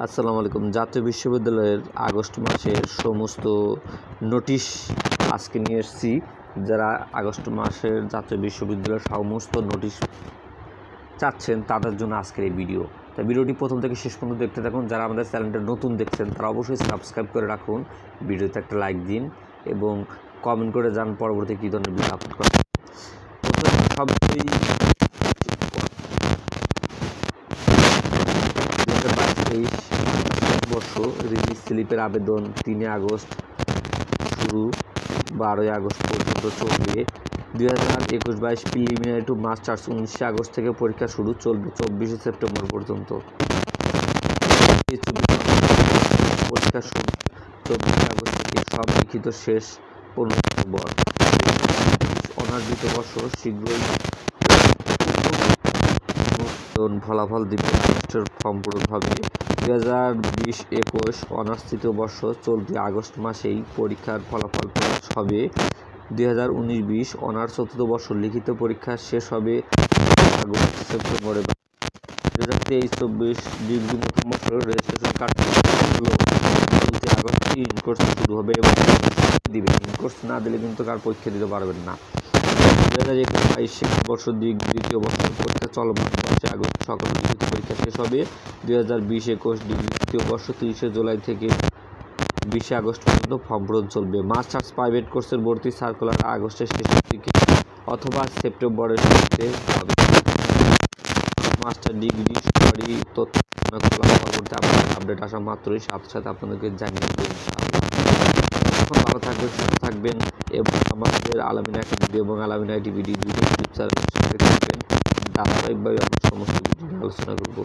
আসসালামু আলাইকুম। জাতীয় বিশ্ববিদ্যালয়ের আগস্ট মাসের সমস্ত নোটিশ আজকে নিয়ে এসেছি। যারা আগস্ট মাসের জাতীয় বিশ্ববিদ্যালয়ের সমস্ত নোটিশ চাচ্ছেন তাদের জন্য আজকের এই ভিডিও। তাই ভিডিওটি প্রথম থেকে শেষ পর্যন্ত দেখতে থাকুন। যারা আমাদের চ্যানেলটা নতুন দেখছেন তারা অবশ্যই সাবস্ক্রাইব করে রাখুন, ভিডিওতে একটা লাইক দিন এবং কমেন্ট করে জান পরবর্তী কী ধরনের ভিডিও আপলোড করেন। প্রথমে বর্ষ রিলিজ স্লিপের আবেদন 3 আগস্ট শুরু, 12 আগস্ট পর্যন্ত চলবে। 2021-22 প্রিলিমিনারি টু মাস্টার্স 19 আগস্ট থেকে পরীক্ষা শুরু, চলবে 24 সেপ্টেম্বর পর্যন্ত। পরীক্ষা শুরু 24 আগস্ট থেকে, সব লিখিত শেষ 15 সেপ্টেম্বর। অনার্স দ্বিতীয় বর্ষ শীঘ্রই ফলাফল দিবে, আগস্টের ফর্ম পূরণ হবে। 2020-21 অনার্স তৃতীয় বর্ষ চলতি আগস্ট মাসেই পরীক্ষার ফলাফল প্রকাশ হবে। 2019-20 অনার্স চতুর্থ বর্ষ লিখিত পরীক্ষা শেষ হবে আগস্ট সেপ্টেম্বরে। 2023-24 ডিগ্রি নতুন বর্ষের রেজিস্ট্রেশন কার্যক্রমগুলো চলতি আগস্টে ইনকোর্স শুরু হবে এবং দিবে। ইনকোর্স না দিলে কিন্তু কার পরীক্ষা দিতে পারবেন না। 2021-22 শিক্ষাবর্ষ দ্বিতীয় বর্ষের পরীক্ষা চলমান, 10 আগস্ট সকল লিখিত পরীক্ষা শেষ হবে। 2020-21 ডিগ্রি তৃতীয় বর্ষ 30 জুলাই থেকে 20 আগস্ট পর্যন্ত ফর্ম পূরণ চলবে। মাস্টার্স প্রাইভেট কোর্সের ভর্তি সার্কুলার আগস্টের শেষের দিকে অথবা সেপ্টেম্বরের শুরুতে হবে। মাস্টার ডিগ্রি সরকারি তথ্য খোলা পরবর্তী আপনাদের আপডেট আসা মাত্রই সাথে আপনাদেরকে জানিয়ে দেবো ইনশাআল্লাহ। এখন ভালো থাকবেন, সুস্থ থাকবেন এবং আমাদের আলামিন একাডেমি এবং আলামিন আইটিভিডি দুটো ইউটিউব চ্যানেলের সাথে থাকবেন। ধারাবাহিকভাবে আমরা সমস্ত ভিডিও আলোচনা করব।